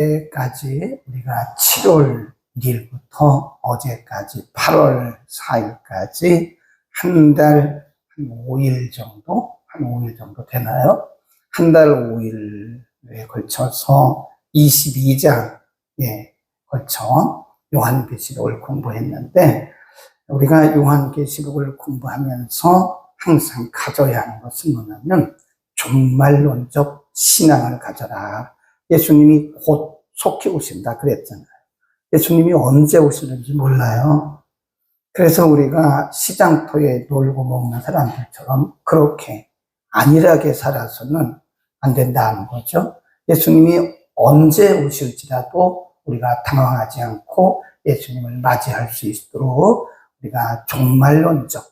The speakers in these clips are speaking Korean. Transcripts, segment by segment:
어제까지 우리가 7월 1일부터 어제까지 8월 4일까지 한 달 한 5일 정도? 한 5일 정도 되나요? 한 달 5일에 걸쳐서 22장에 걸쳐 요한계시록을 공부했는데, 우리가 요한계시록을 공부하면서 항상 가져야 하는 것은 뭐냐면 종말론적 신앙을 가져라. 예수님이 곧 속히 오신다 그랬잖아요. 예수님이 언제 오시는지 몰라요. 그래서 우리가 시장터에 놀고 먹는 사람들처럼 그렇게 안일하게 살아서는 안 된다는 거죠. 예수님이 언제 오실지라도 우리가 당황하지 않고 예수님을 맞이할 수 있도록 우리가 종말론적,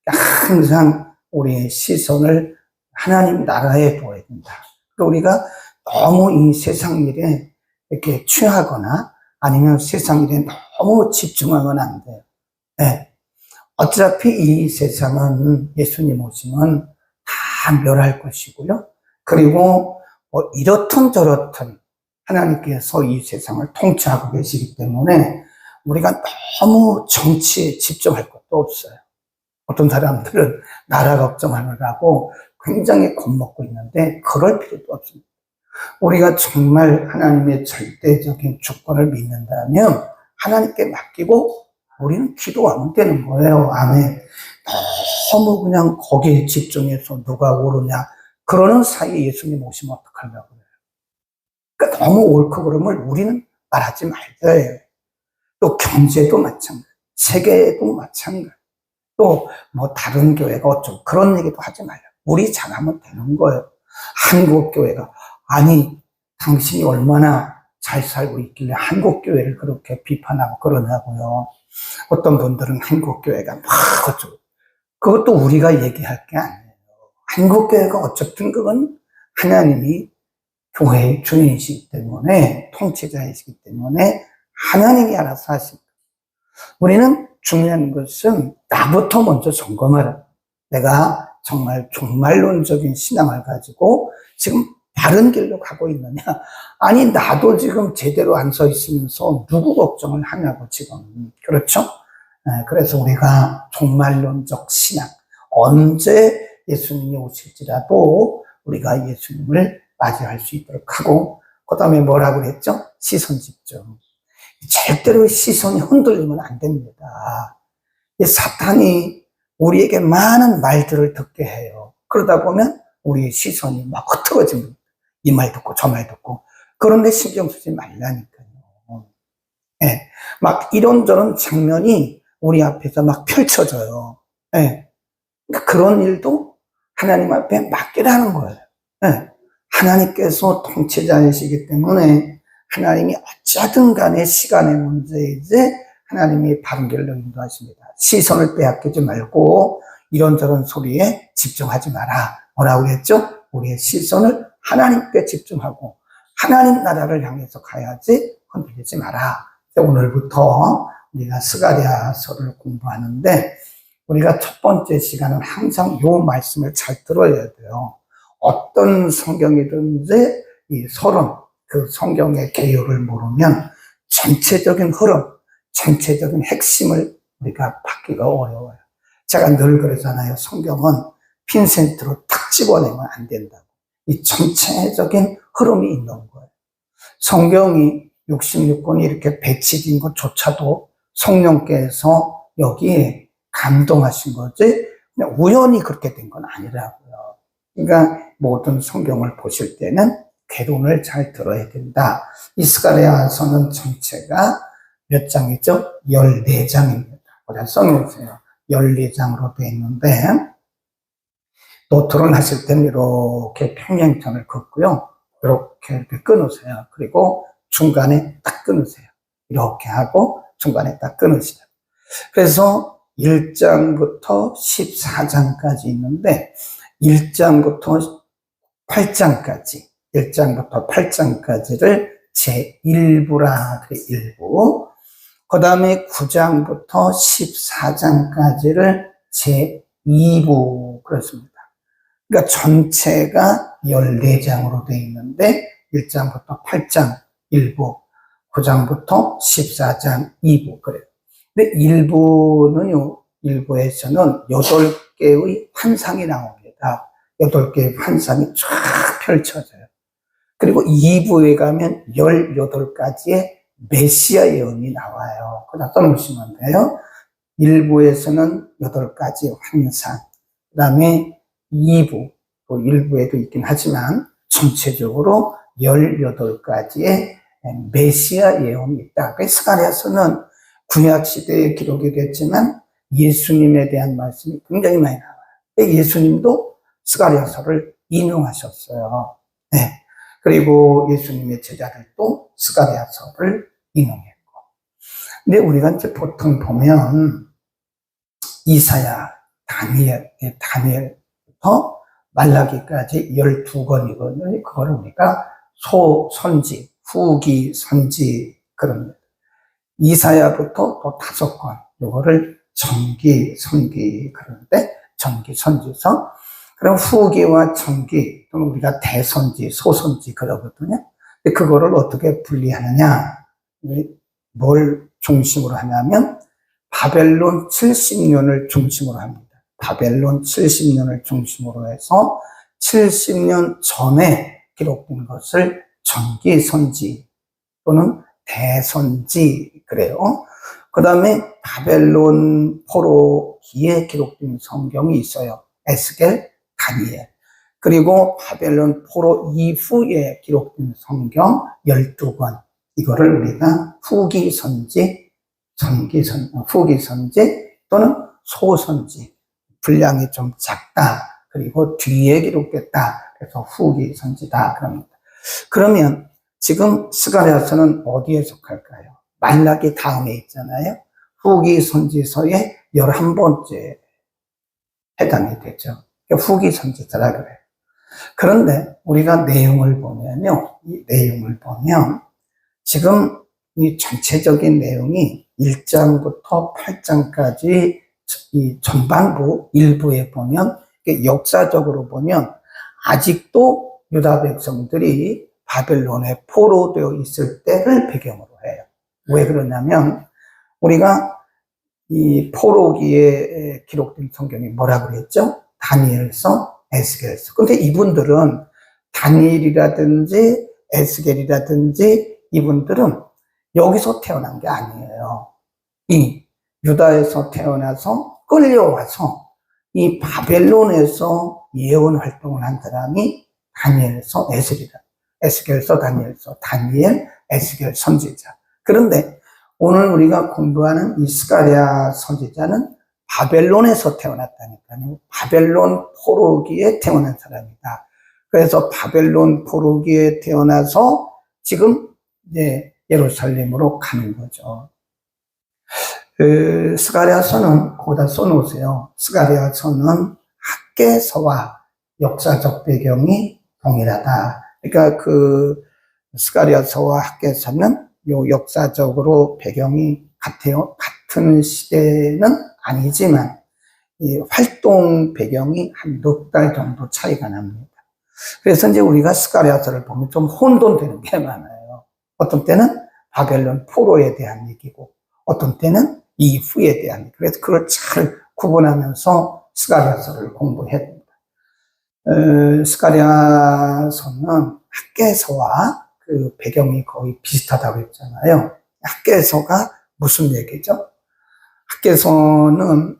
항상 우리의 시선을 하나님 나라에 둬야 된다. 우리가 너무 이 세상 일에 이렇게 취하거나 아니면 세상 일에 너무 집중하면 안 돼요. 네. 어차피 이 세상은 예수님 오시면 다 멸할 것이고요. 그리고 뭐 이렇든 저렇든 하나님께서 이 세상을 통치하고 계시기 때문에 우리가 너무 정치에 집중할 것도 없어요. 어떤 사람들은 나라 걱정하느라고 굉장히 겁먹고 있는데 그럴 필요도 없습니다. 우리가 정말 하나님의 절대적인 주권을 믿는다면 하나님께 맡기고 우리는 기도하면 되는 거예요. 아멘. 너무 그냥 거기에 집중해서 누가 오르냐 그러는 사이에 예수님 오시면 어떡하려고 그래요. 그러니까 너무 옳고 그름을 우리는 말하지 말자예요. 또 경제도 마찬가지, 세계도 마찬가지, 또 뭐 다른 교회가 어쩌고 그런 얘기도 하지 말라. 우리 잘하면 되는 거예요. 한국교회가 아니 당신이 얼마나 잘 살고 있길래 한국교회를 그렇게 비판하고 그러냐고요. 어떤 분들은 한국교회가 막 어쩌고, 그것도 우리가 얘기할 게 아니에요. 한국교회가 어쨌든 그건 하나님이 교회의 주인이시기 때문에, 통치자이시기 때문에 하나님이 알아서 하십니다. 우리는 중요한 것은 나부터 먼저 점검하라. 내가 정말 종말론적인 신앙을 가지고 지금 바른 길로 가고 있느냐. 아니 나도 지금 제대로 안 서 있으면서 누구 걱정을 하냐고 지금. 그렇죠? 그래서 우리가 종말론적 신앙, 언제 예수님이 오실지라도 우리가 예수님을 맞이할 수 있도록 하고, 그 다음에 뭐라고 그랬죠? 시선 집중. 절대로 시선이 흔들리면 안 됩니다. 사탄이 우리에게 많은 말들을 듣게 해요. 그러다 보면 우리의 시선이 막 흩어집니다. 이 말 듣고 저 말 듣고. 그런데 신경 쓰지 말라니까요. 네. 막 이런저런 장면이 우리 앞에서 막 펼쳐져요. 네. 그러니까 그런 일도 하나님 앞에 맡기라는 거예요. 네. 하나님께서 통치자이시기 때문에 하나님이 어쩌든 간에 시간의 문제이지 하나님이 바른 길로 인도하십니다. 시선을 빼앗기지 말고 이런저런 소리에 집중하지 마라. 뭐라고 했죠? 우리의 시선을 하나님께 집중하고 하나님 나라를 향해서 가야지 흔들리지 마라. 오늘부터 우리가 스가랴서를 공부하는데, 우리가 첫 번째 시간은 항상 이 말씀을 잘 들어야 돼요. 어떤 성경이든지 이 서론, 그 성경의 개요를 모르면 전체적인 흐름, 전체적인 핵심을 우리가 받기가 어려워요. 제가 늘 그러잖아요. 성경은 핀센트로 탁 집어내면 안 된다고. 이 전체적인 흐름이 있는 거예요. 성경이 66권이 이렇게 배치된 것조차도 성령께서 여기에 감동하신 거지 그냥 우연히 그렇게 된 건 아니라고요. 그러니까 모든 성경을 보실 때는 개론을 잘 들어야 된다. 이 스가랴서는 전체가 몇 장이죠? 14장입니다. 보자 써놓으세요. 14장으로 되어 있는데, 노트를 하실 때는 이렇게 평행선을 긋고요. 이렇게 끊으세요. 그리고 중간에 딱 끊으세요. 이렇게 하고 중간에 딱 끊으시죠. 그래서 1장부터 14장까지 있는데 1장부터 8장까지, 1장부터 8장까지를 제1부라 그래, 1부. 그 다음에 9장부터 14장까지를 제2부 그렇습니다. 그러니까 전체가 14장으로 되어 있는데 1장부터 8장 일부, 9장부터 14장 2부, 그래요. 근데 일부는요, 일부에서는 8개의 환상이 나옵니다. 8개의 환상이 쫙 펼쳐져요. 그리고 2부에 가면 18가지의 메시아 예언이 나와요. 그다 써놓으시면 돼요. 1부에서는 8가지 환상, 그 다음에 2부, 또 1부에도 있긴 하지만 전체적으로 18가지의 메시아 예언이 있다. 스가랴서는 구약시대에 기록이 됐지만 예수님에 대한 말씀이 굉장히 많이 나와요. 예수님도 스가랴서를 인용하셨어요. 네. 그리고 예수님의 제자들도 스가랴서를 인용했고. 근데 우리가 이제 보통 보면 이사야, 다니엘부터 말라기까지 12권이거든요. 그거를 우리가 소선지, 후기 선지 그럽니다. 이사야부터 또 5권, 요거를 전기, 선기 그러는데 전기, 선지서. 그럼 후기와 전기 또는 우리가 대선지, 소선지 그러거든요. 근데 그거를 어떻게 분리하느냐? 뭘 중심으로 하냐면 바벨론 70년을 중심으로 합니다. 바벨론 70년을 중심으로 해서 70년 전에 기록된 것을 전기 선지 또는 대선지 그래요. 그 다음에 바벨론 포로기에 기록된 성경이 있어요. 에스겔, 다니엘. 그리고 바벨론 포로 이후에 기록된 성경 12권. 이거를 우리가 후기 선지, 후기 선지 또는 소선지. 분량이 좀 작다. 그리고 뒤에 기록됐다. 그래서 후기 선지다. 그럽니다. 그러면 지금 스가랴서는 어디에 속할까요? 말라기 다음에 있잖아요. 후기 선지서의 11번째 해당이 되죠. 후기 선지서라 그래요. 그런데 우리가 내용을 보면요. 이 내용을 보면 지금 이 전체적인 내용이 1장부터 8장까지 이 전반부 일부에 보면 역사적으로 보면 아직도 유다 백성들이 바벨론에 포로되어 있을 때를 배경으로 해요. 왜 그러냐면 우리가 이 포로기에 기록된 성경이 뭐라 그랬죠? 다니엘서, 에스겔서. 근데 이분들은 다니엘이라든지 에스겔이라든지 이분들은 여기서 태어난 게 아니에요. 이 유다에서 태어나서 끌려와서 이 바벨론에서 예언 활동을 한 사람이 다니엘서, 에스겔서, 다니엘서, 다니엘, 에스겔 선지자. 그런데 오늘 우리가 공부하는 이 스가랴 선지자는 바벨론에서 태어났다니까요. 바벨론 포로기에 태어난 사람이다. 그래서 바벨론 포로기에 태어나서 지금 이제 예루살렘으로 가는 거죠. 스가랴서는 거기다 써놓으세요. 스가랴서는 학계서와 역사적 배경이 동일하다. 그러니까 그 스가랴서와 학계서는 요 역사적으로 배경이 같아요. 같은 시대는 아니지만 이 활동 배경이 한 넉 달 정도 차이가 납니다. 그래서 이제 우리가 스가랴서를 보면 좀 혼돈되는 게 많아요. 어떤 때는 바벨론 포로에 대한 얘기고 어떤 때는 이후에 대한 얘기. 그래서 그걸 잘 구분하면서 스가랴서를 공부해야 됩니다. 스가랴서는 학계서와 그 배경이 거의 비슷하다고 했잖아요. 학계서가 무슨 얘기죠? 학계서는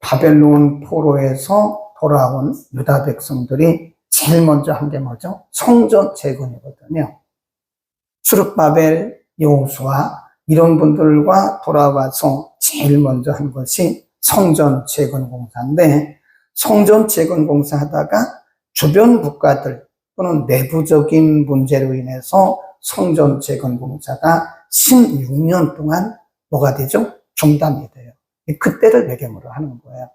바벨론 포로에서 돌아온 유다 백성들이 제일 먼저 한 게 뭐죠? 성전 재건이거든요. 수르바벨, 여호수아 이런 분들과 돌아와서 제일 먼저 한 것이 성전 재건 공사인데 성전 재건 공사 하다가 주변 국가들 또는 내부적인 문제로 인해서 성전 재건 공사가 16년 동안 뭐가 되죠? 중단이 돼요. 그때를 배경으로 하는 거예요.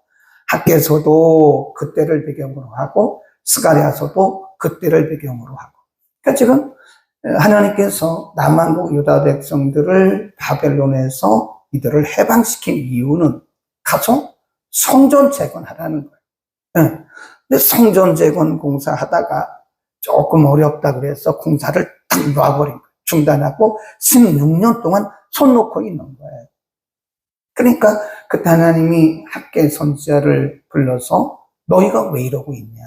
학계서도 그때를 배경으로 하고 스가랴서도 그때를 배경으로 하고. 그러니까 지금 하나님께서 남한국 유다 백성들을 바벨론에서 이들을 해방시킨 이유는 가서 성전 재건하라는 거예요. 근데 성전 재건 공사하다가 조금 어렵다 그래서 공사를 딱 놔버린 거예요. 중단하고 16년 동안 손 놓고 있는 거예요. 그러니까 그때 하나님이 학개 선지자를 불러서 너희가 왜 이러고 있냐.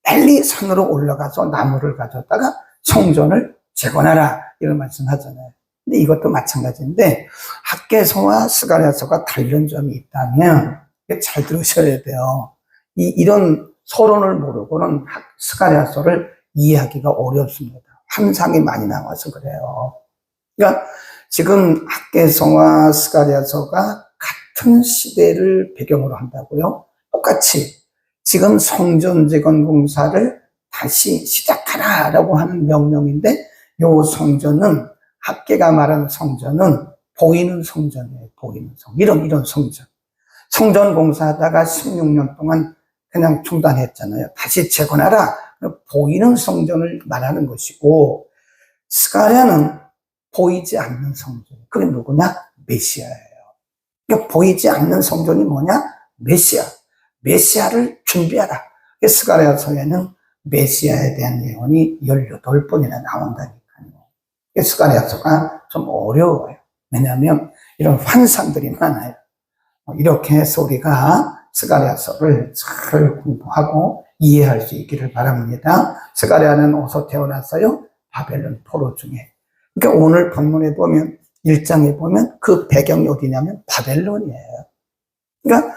빨리 산으로 올라가서 나무를 가져다가 성전을 재건하라. 이런 말씀 하잖아요. 근데 이것도 마찬가지인데 학개서와 스가랴서가 다른 점이 있다면 잘 들으셔야 돼요. 이런 서론을 모르고는 스가랴서를 이해하기가 어렵습니다. 환상이 많이 나와서 그래요. 그러니까 지금 학개서와 스가랴서가 같은 시대를 배경으로 한다고요. 똑같이 지금 성전 재건 공사를 다시 시작하라라고 하는 명령인데 요 성전은 학개가 말하는 성전은 보이는 성전이에요. 보이는 성. 이런 성전. 성전 공사하다가 16년 동안 그냥 중단했잖아요. 다시 재건하라. 보이는 성전을 말하는 것이고 스가랴는 보이지 않는 성전. 그게 누구냐? 메시아예요. 그러니까 보이지 않는 성전이 뭐냐? 메시아. 메시아를 준비하라. 스가랴서에는 메시아에 대한 예언이 18번이나 나온다니까요. 스가랴서가 좀 어려워요. 왜냐하면 이런 환상들이 많아요. 이렇게 해서 우리가 스가랴서를 잘 공부하고 이해할 수 있기를 바랍니다. 스가랴는 어디서 태어났어요? 바벨론 포로 중에. 그러니까 오늘 본문에 보면 1장에 보면 그 배경이 어디냐면 바벨론이에요. 그러니까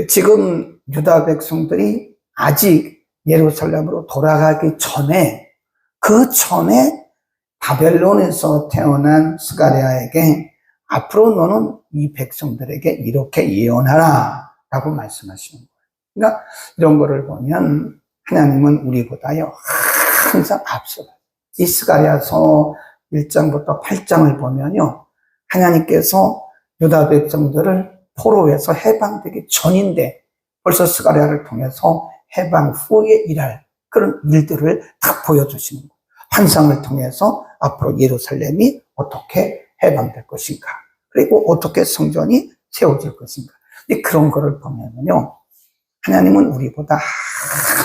지금 유다 백성들이 아직 예루살렘으로 돌아가기 전에 그 전에 바벨론에서 태어난 스가랴에게 앞으로 너는 이 백성들에게 이렇게 예언하라 라고 말씀하시는 거예요. 그러니까 이런 거를 보면 하나님은 우리보다요 항상 앞서가요. 이 스가랴서 1장부터 8장을 보면요 하나님께서 유다 백성들을 포로에서 해방되기 전인데 벌써 스가랴를 통해서 해방 후에 일할 그런 일들을 다 보여주시는 거예요. 환상을 통해서 앞으로 예루살렘이 어떻게 해방될 것인가, 그리고 어떻게 성전이 세워질 것인가. 근데 그런 거를 보면요 하나님은 우리보다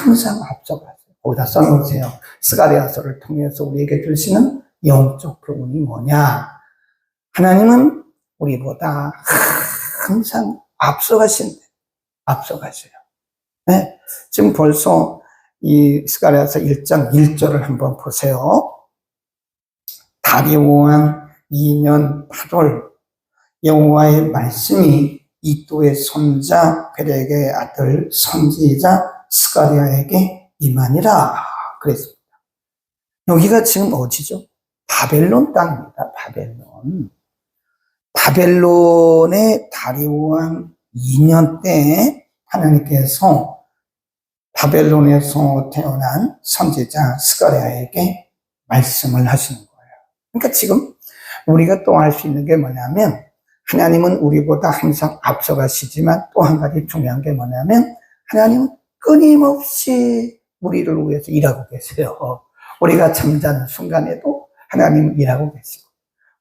항상 앞서가세요. 거기다 써놓으세요. 스가랴서를 통해서 우리에게 주시는 영적 교훈이 뭐냐. 하나님은 우리보다 항상 앞서가신대. 앞서가세요. 네? 지금 벌써 이 스가랴서 1장 1절을 한번 보세요. 다리오 왕 2년 8월 여호와의 말씀이 이도의 손자 베렉의 아들 선지자 스가랴에게 임하니라 그랬습니다. 여기가 지금 어디죠? 바벨론 땅입니다. 바벨론. 바벨론의 다리오 왕 2년 때 하나님께서 바벨론에서 태어난 선지자 스가랴에게 말씀을 하시는 거예요. 그러니까 지금 우리가 또 알 수 있는 게 뭐냐면 하나님은 우리보다 항상 앞서가시지만 또 한 가지 중요한 게 뭐냐면 하나님은 끊임없이 우리를 위해서 일하고 계세요. 우리가 잠자는 순간에도 하나님은 일하고 계시고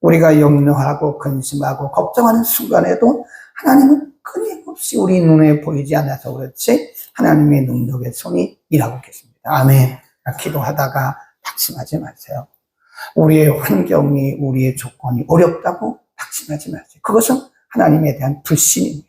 우리가 염려하고 근심하고 걱정하는 순간에도 하나님은 끊임없이 우리 눈에 보이지 않아서 그렇지 하나님의 능력의 손이 일하고 계십니다. 아멘. 기도하다가 낙심하지 마세요. 우리의 환경이, 우리의 조건이 어렵다고 낙심하지 마세요. 그것은 하나님에 대한 불신입니다.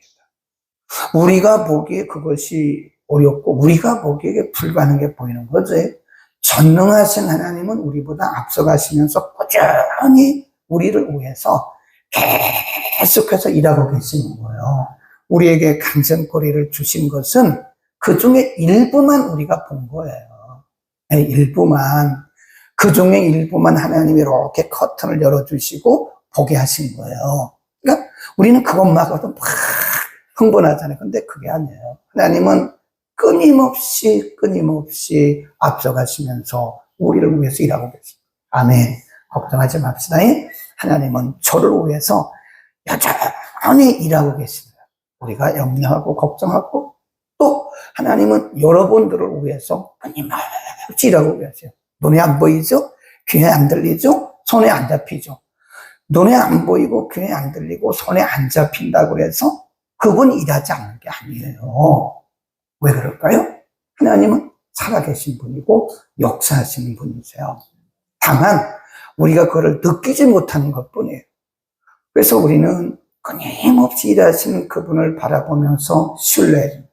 우리가 보기에 그것이 어렵고 우리가 보기에 불가능해 보이는 거지. 전능하신 하나님은 우리보다 앞서가시면서 꾸준히 우리를 위해서 계속해서 일하고 계시는 거예요. 우리에게 간증거리를 주신 것은 그 중에 일부만 우리가 본 거예요. 아니, 일부만. 그 중에 일부만 하나님이 이렇게 커튼을 열어주시고 보게 하신 거예요. 그러니까 우리는 그것만 봐도 막 흥분하잖아요. 근데 그게 아니에요. 하나님은 끊임없이 앞서가시면서 우리를 위해서 일하고 계십니다. 아멘. 걱정하지 맙시다. 하나님은 저를 위해서 여전히 일하고 계십니다. 우리가 염려하고 걱정하고 또 하나님은 여러분들을 위해서 끊임없이 일하고 계세요. 눈에 안 보이죠? 귀에 안 들리죠? 손에 안 잡히죠? 눈에 안 보이고 귀에 안 들리고 손에 안 잡힌다고 해서 그분이 일하지 않는 게 아니에요. 왜 그럴까요? 하나님은 살아계신 분이고 역사하시는 분이세요. 다만 우리가 그거를 느끼지 못하는 것뿐이에요. 그래서 우리는 끊임없이 일하시는 그분을 바라보면서 신뢰해야 됩니다.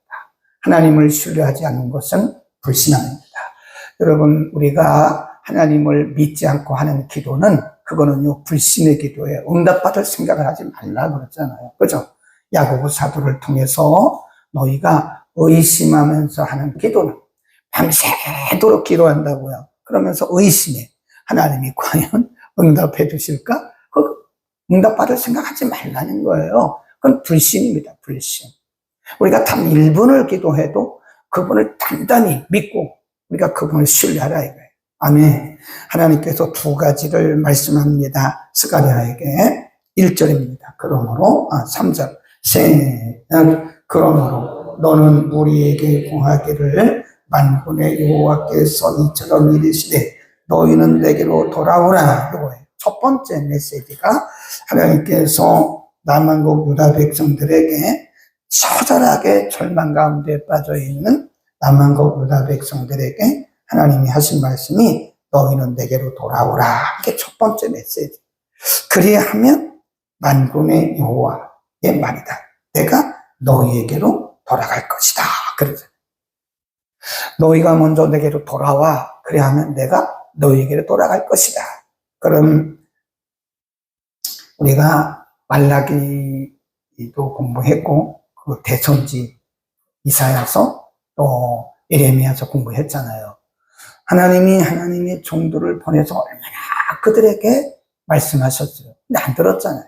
하나님을 신뢰하지 않는 것은 불신앙입니다. 여러분, 우리가 하나님을 믿지 않고 하는 기도는 그거는요, 불신의 기도예요. 응답받을 생각을 하지 말라 그랬잖아요. 그죠? 야고보 사도를 통해서 너희가 의심하면서 하는 기도는 밤새도록 기도한다고요. 그러면서 의심해. 하나님이 과연 응답해 주실까? 그 응답받을 생각하지 말라는 거예요. 그건 불신입니다. 불신. 우리가 단 1분을 기도해도 그분을 단단히 믿고 우리가 그분을 신뢰하라 이거예요. 아멘. 하나님께서 두 가지를 말씀합니다. 스가랴에게 1절입니다. 그러므로 3절 그러므로 너는 우리에게 공하기를 만군의 여호와께서 이처럼 이르시되 너희는 내게로 돌아오라. 이거예요. 첫 번째 메시지가 하나님께서 남한국 유다 백성들에게 처절하게 절망 가운데 빠져있는 남한국 유다 백성들에게 하나님이 하신 말씀이 너희는 내게로 돌아오라. 이게 첫 번째 메시지. 그리하면 만군의 여호와의 말이다. 내가 너희에게로 돌아갈 것이다. 그러죠. 너희가 먼저 내게로 돌아와. 그리하면 내가 너희에게로 돌아갈 것이다. 그럼 우리가 말라기도 공부했고 그 대선지 이사야서 또 예레미야서 공부했잖아요. 하나님이 하나님의 종들을 보내서 얼마나 그들에게 말씀하셨어요. 근데 안 들었잖아요.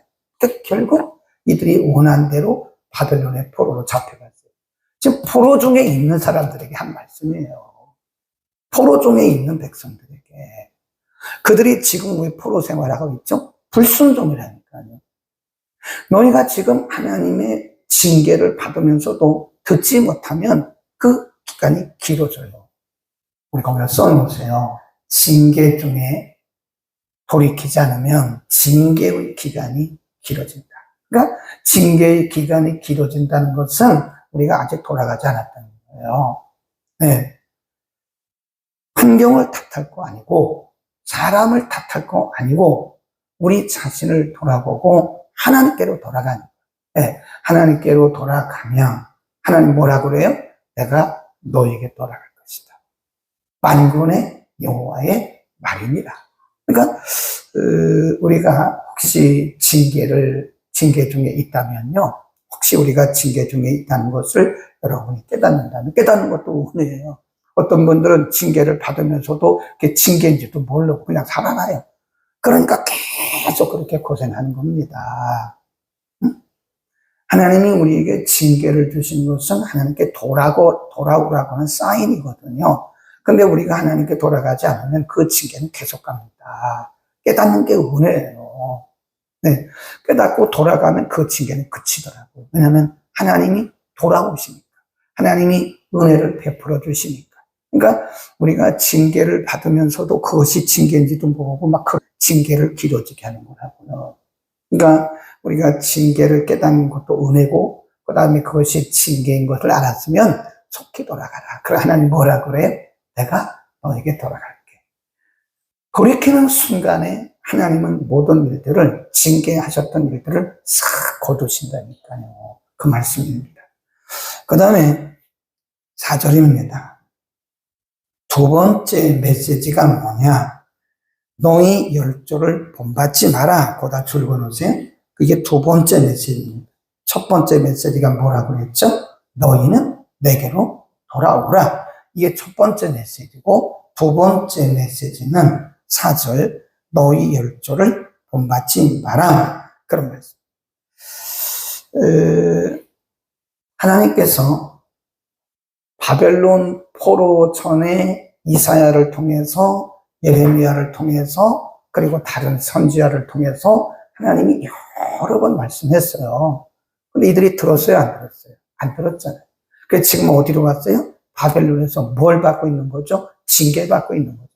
결국 이들이 원한 대로 바벨론의 포로로 잡혀갔어요. 지금 포로 중에 있는 사람들에게 한 말씀이에요. 포로 중에 있는 백성들에게. 그들이 지금 왜 포로 생활하고 있죠? 불순종이라니까요. 너희가 지금 하나님의 징계를 받으면서도 듣지 못하면 그 기간이 길어져요. 우리 거기다 써놓으세요. 징계 중에 돌이키지 않으면 징계의 기간이 길어진다. 그러니까 징계의 기간이 길어진다는 것은 우리가 아직 돌아가지 않았다는 거예요. 네. 환경을 탓할 거 아니고 사람을 탓할 거 아니고 우리 자신을 돌아보고 하나님께로 돌아가는 거예요. 네. 하나님께로 돌아가면 하나님 뭐라 그래요? 내가 너에게 돌아갈 것이다. 만군의 여호와의 말입니다. 그러니까 우리가 혹시 징계 중에 있다면요. 혹시 우리가 징계 중에 있다는 것을 여러분이 깨닫는다면 깨닫는 것도 은혜예요. 어떤 분들은 징계를 받으면서도 그게 징계인지도 모르고 그냥 살아가요. 그러니까 계속 그렇게 고생하는 겁니다. 하나님이 우리에게 징계를 주신 것은 하나님께 돌아오라고 하는 사인이거든요. 근데 우리가 하나님께 돌아가지 않으면 그 징계는 계속 갑니다. 깨닫는 게 은혜예요. 네. 깨닫고 돌아가면 그 징계는 그치더라고요. 왜냐하면 하나님이 돌아오시니까. 하나님이 은혜를 베풀어 주시니까. 그러니까 우리가 징계를 받으면서도 그것이 징계인지도 모르고 막 그 징계를 길어지게 하는 거라고요. 그러니까 우리가 징계를 깨닫는 것도 은혜고 그 다음에 그것이 징계인 것을 알았으면 속히 돌아가라. 그래 하나님 뭐라 그래요? 내가 너에게 돌아갈게. 돌이키는 순간에 하나님은 모든 일들을 징계하셨던 일들을 싹 거두신다니까요. 그 말씀입니다. 그 다음에 4절입니다. 두 번째 메시지가 뭐냐? 너희 열조를 본받지 마라. 거기다 줄 그어놓으세요. 그게 두 번째 메시지입니다. 첫 번째 메시지가 뭐라고 했죠? 너희는 내게로 돌아오라. 이게 첫 번째 메시지고 두 번째 메시지는 4절 너희 열조를 본받지 마라. 그런 말씀. 하나님께서 바벨론 포로 전에 이사야를 통해서 예레미야를 통해서 그리고 다른 선지자를 통해서 하나님이 여러 번 말씀했어요. 근데 이들이 들었어요? 안 들었어요? 안 들었잖아요. 그래서 지금 어디로 갔어요? 바벨론에서 뭘 받고 있는 거죠? 징계받고 있는 거죠.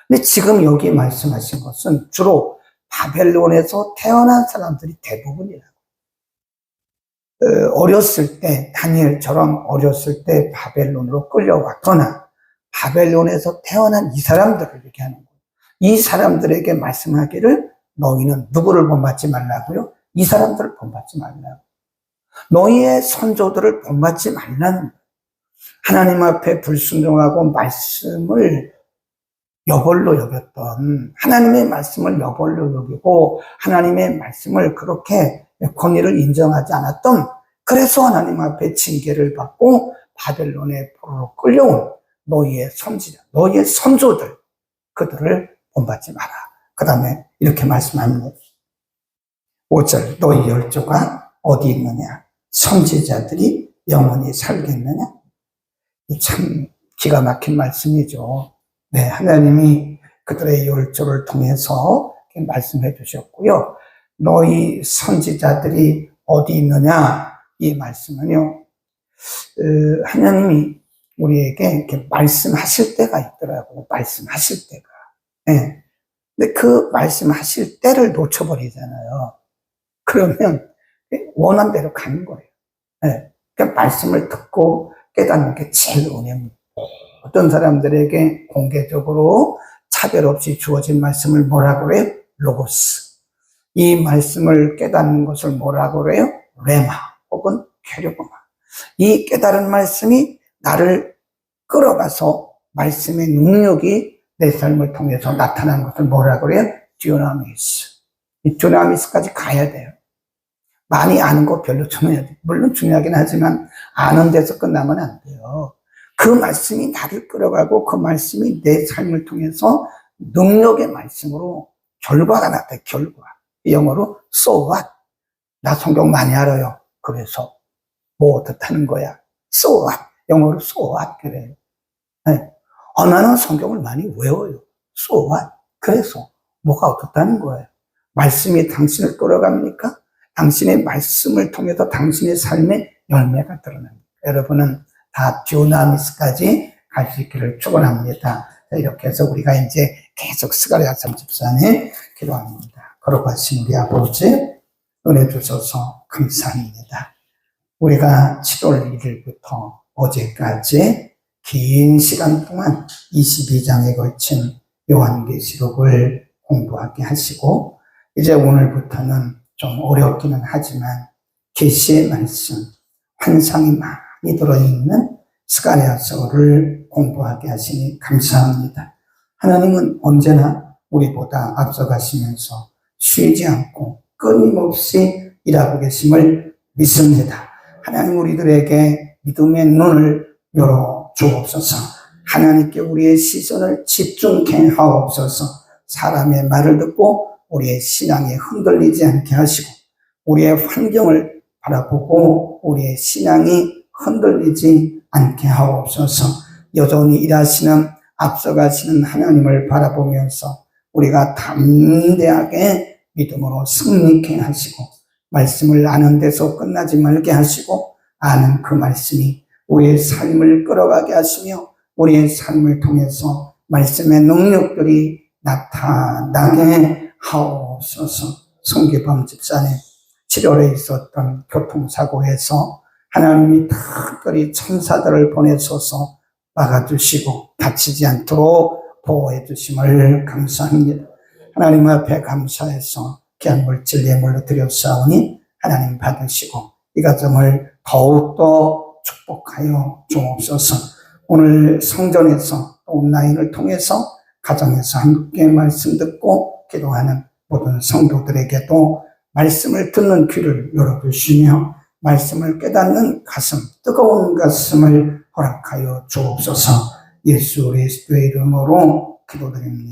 근데 지금 여기 말씀하신 것은 주로 바벨론에서 태어난 사람들이 대부분이라고. 어렸을 때, 다니엘처럼 어렸을 때 바벨론으로 끌려왔거나 바벨론에서 태어난 이 사람들을 얘기하는 거예요. 이 사람들에게 말씀하기를 너희는 누구를 본받지 말라고요? 이 사람들을 본받지 말라고. 너희의 선조들을 본받지 말라는, 하나님 앞에 불순종하고 말씀을 여벌로 여겼던, 하나님의 말씀을 여벌로 여기고 하나님의 말씀을 그렇게 권위를 인정하지 않았던, 그래서 하나님 앞에 징계를 받고 바벨론의 포로로 끌려온 너희의 선지자, 너희의 선조들, 그들을 본받지 마라. 그 다음에 이렇게 말씀합니다. 5절, 너희 열조가 어디 있느냐? 선지자들이 영원히 살겠느냐? 참 기가 막힌 말씀이죠. 네, 하나님이 그들의 열조를 통해서 말씀해 주셨고요. 너희 선지자들이 어디 있느냐? 이 말씀은요, 하나님이 우리에게 이렇게 말씀하실 때가 있더라고요. 말씀하실 때가. 네. 근데 그 말씀하실 때를 놓쳐버리잖아요. 그러면 원한 대로 가는 거예요. 네. 그러니까 말씀을 듣고 깨닫는 게 제일 은혜입니다. 어떤 사람들에게 공개적으로 차별 없이 주어진 말씀을 뭐라고 그래요? 로고스. 이 말씀을 깨닫는 것을 뭐라고 그래요? 레마 혹은 케르고마. 이 깨달은 말씀이 나를 끌어가서 말씀의 능력이 내 삶을 통해서 나타나는 것을 뭐라고 그래요? 듀나미스. 이 듀나미스까지 가야 돼요. 많이 아는 거 별로 중요해요. 물론 중요하긴 하지만 아는 데서 끝나면 안 돼요. 그 말씀이 나를 끌어가고 그 말씀이 내 삶을 통해서 능력의 말씀으로 결과가 나타나요. 결과. 영어로 so what. 나 성경 많이 알아요. 그래서 뭐 어떻다는 거야. so what. 영어로 so what 그래요. 네. 나는 성경을 많이 외워요. so what. 그래서 뭐가 어떻다는 거예요. 말씀이 당신을 끌어갑니까? 당신의 말씀을 통해서 당신의 삶의 열매가 드러납니다. 여러분은 다 듀나미스까지 갈 수 있기를 축원합니다. 이렇게 해서 우리가 이제 계속 스가랴 34에 기도합니다. 거룩하신 우리 아버지, 은혜 주셔서 감사합니다. 우리가 7월 1일부터 어제까지 긴 시간 동안 22장에 걸친 요한계시록을 공부하게 하시고, 이제 오늘부터는 좀 어렵기는 하지만 계시의 말씀, 환상이 많이 들어있는 스가랴서를 공부하게 하시니 감사합니다. 하나님은 언제나 우리보다 앞서가시면서 쉬지 않고 끊임없이 일하고 계심을 믿습니다. 하나님 우리들에게 믿음의 눈을 열어 주옵소서. 하나님께 우리의 시선을 집중케 하옵소서. 사람의 말을 듣고 우리의 신앙이 흔들리지 않게 하시고, 우리의 환경을 바라보고 우리의 신앙이 흔들리지 않게 하옵소서. 여전히 일하시는 앞서가시는 하나님을 바라보면서 우리가 담대하게 믿음으로 승리케 하시고, 말씀을 아는 데서 끝나지 말게 하시고, 아는 그 말씀이 우리의 삶을 끌어가게 하시며 우리의 삶을 통해서 말씀의 능력들이 나타나게 하옵소서. 성규범 집사님 7월에 있었던 교통사고에서 하나님이 특별히 천사들을 보내셔서 막아주시고 다치지 않도록 보호해 주심을 감사합니다. 하나님 앞에 감사해서 귀한 물질 예물로 드렸사오니 하나님 받으시고 이 가정을 더욱더 축복하여 주옵소서. 오늘 성전에서 온라인을 통해서 가정에서 함께 말씀 듣고 기도하는 모든 성도들에게도 말씀을 듣는 귀를 열어주시며 말씀을 깨닫는 가슴, 뜨거운 가슴을 허락하여 주옵소서. 예수 그리스도의 이름으로 기도드립니다.